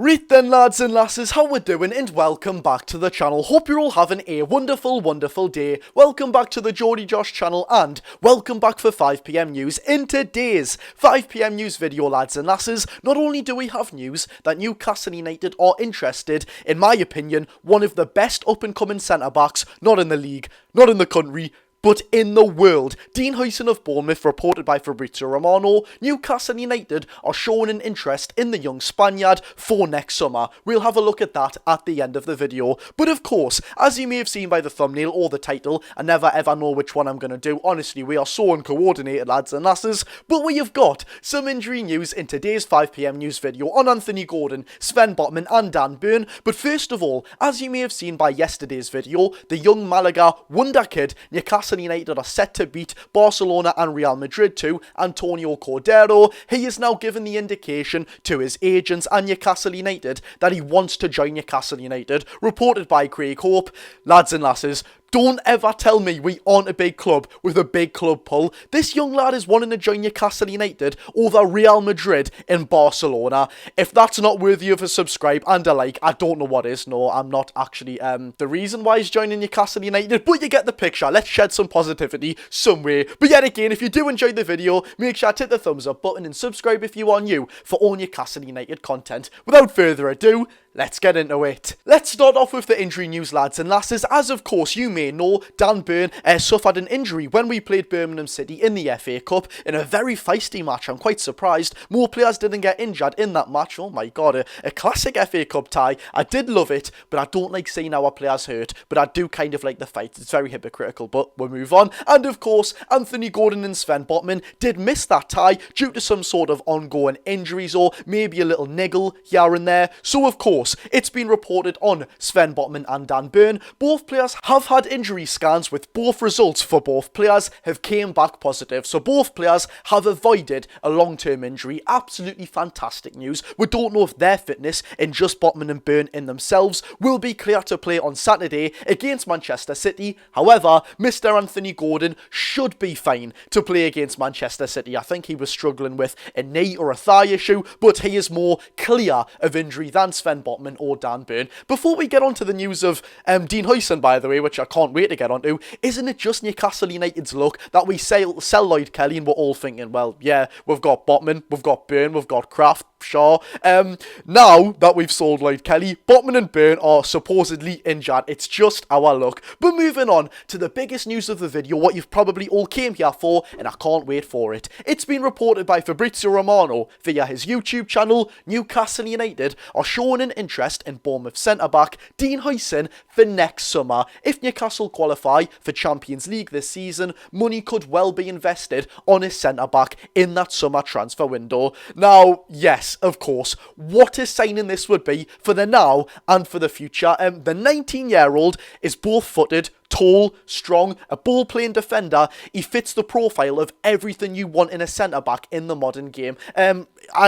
Right then, lads and lasses, how we doing, and welcome back to the channel. Hope you're all having a wonderful day. Welcome back to the Geordie Josh channel, and welcome back for 5pm news. In today's 5pm news video, lads and lasses, not only do we have news that Newcastle United are interested, in my opinion, one of the best up-and-coming centre-backs, not in the league, not in the country, but in the world. Dean Huijsen of Bournemouth, reported by Fabrizio Romano, Newcastle United are showing an interest in the young Spaniard for next summer. We'll have a look at that at the end of the video. But of course, as you may have seen by the thumbnail or the title, I never ever know which one I'm going to do. Honestly, we are so uncoordinated, lads and lasses. But we have got some injury news in today's 5pm news video on Anthony Gordon, Sven Botman and Dan Burn. But first of all, as you may have seen by yesterday's video, the young Malaga wonder kid, Newcastle United are set to beat Barcelona and Real Madrid to Antonio Cordero. He has now given the indication to his agents and Newcastle United that he wants to join Newcastle United. Reported by Craig Hope. Lads and lasses, don't ever tell me we aren't a big club with a big club pull. This young lad is wanting to join Newcastle United over Real Madrid and Barcelona. If that's not worthy of a subscribe and a like, I don't know what is. No, I'm not actually the reason why he's joining Newcastle United, but you get the picture. Let's shed some positivity somewhere. But yet again, if you do enjoy the video, make sure to hit the thumbs up button and subscribe if you are new for all Newcastle United content. Without further ado, let's get into it. Let's start off with the injury news, lads and lasses. As of course you may know, Dan Burn suffered an injury when we played Birmingham City in the FA Cup in a very feisty match. I'm quite surprised more players didn't get injured in that match. Oh my god, a classic FA Cup tie. I did love it, but I don't like seeing our players hurt, but I do kind of like the fight. It's very hypocritical, but we'll move on. And of course, Anthony Gordon and Sven Botman did miss that tie due to some sort of ongoing injuries or maybe a little niggle here and there. So of course, it's been reported on Sven Botman and Dan Burn. Both players have had injury scans, with both results for both players have came back positive. So both players have avoided a long-term injury. Absolutely fantastic news. We don't know if their fitness in just Botman and Burn in themselves will be clear to play on Saturday against Manchester City. However, Mr. Anthony Gordon should be fine to play against Manchester City. I think he was struggling with a knee or a thigh issue, but he is more clear of injury than Sven Botman or Dan Burn. Before we get on to the news of Dean Huijsen, by the way, which I can't wait to get onto, isn't it just Newcastle United's luck that we sell Lloyd Kelly and we're all thinking, well, yeah, we've got Botman, we've got Burn, we've got Kraft, Shaw. Now that we've sold Lloyd Kelly, Botman and Burn are supposedly injured. It's just our luck. But moving on to the biggest news of the video, what you've probably all came here for, and I can't wait for it. It's been reported by Fabrizio Romano via his YouTube channel. Newcastle United are showing an interest in Bournemouth centre-back Dean Huijsen for next summer. If Newcastle qualify for Champions League this season, money could well be invested on his centre-back in that summer transfer window. Now, yes, of course, what a signing this would be for the now and for the future. The 19-year-old is both-footed, tall, strong, a ball-playing defender. He fits the profile of everything you want in a centre-back in the modern game.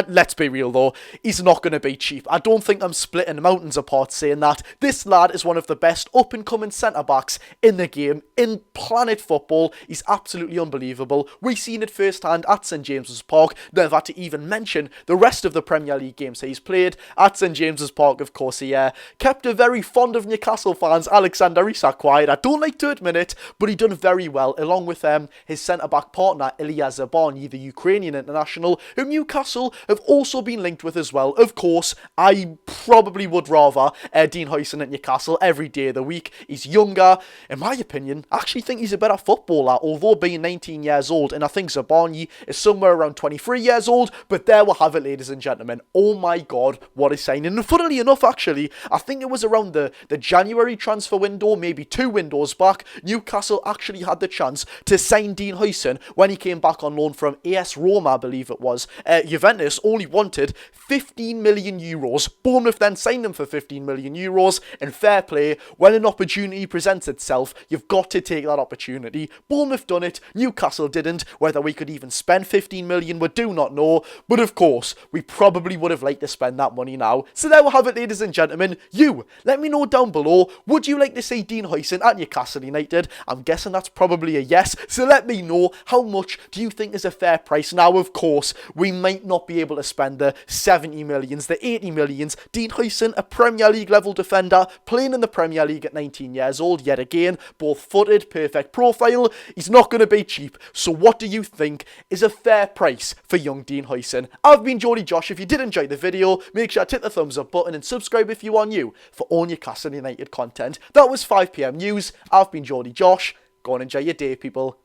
Let's be real though, he's not going to be cheap. I don't think I'm splitting mountains apart saying that. This lad is one of the best up-and-coming centre-backs in the game, in planet football. He's absolutely unbelievable. We've seen it firsthand at St James's Park. Never had to even mention the rest of the Premier League games he's played. At St James's Park, of course, he kept a very fond of Newcastle fans, Alexander Isak, quiet. I don't like to admit it, but he done very well, along with his centre-back partner, Ilya Zabarny, the Ukrainian international, whom Newcastle have also been linked with as well. Of course, I probably would rather Dean Huijsen at Newcastle every day of the week. He's younger. In my opinion, I actually think he's a better footballer, although being 19 years old, and I think Zabarny is somewhere around 23 years old, but there we have it, ladies and gentlemen. Oh my god, what a signing. And funnily enough, actually, I think it was around the January transfer window, maybe 2 windows back, Newcastle actually had the chance to sign Dean Huijsen when he came back on loan from AS Roma, I believe it was. Juventus only wanted 15 million euros. Bournemouth then signed him for 15 million euros, and fair play, when an opportunity presents itself, you've got to take that opportunity. Bournemouth done it, Newcastle didn't. Whether we could even spend 15 million, we do not know, but of course, we probably would have liked to spend that money now. So there we have it, ladies and gentlemen. You, let me know down below, would you like to see Dean Huijsen at Newcastle United? I'm guessing that's probably a yes, so let me know, how much do you think is a fair price? Now, of course, we might not be be able to spend the 70 millions, the 80 millions. Dean Huijsen, a Premier League level defender, playing in the Premier League at 19 years old, yet again, both footed, perfect profile. He's not going to be cheap. So what do you think is a fair price for young Dean Huijsen? I've been Geordie Josh. If you did enjoy the video, make sure to hit the thumbs up button and subscribe if you are new for all Newcastle United content. That was 5 PM news. I've been Geordie Josh. Go and enjoy your day, people.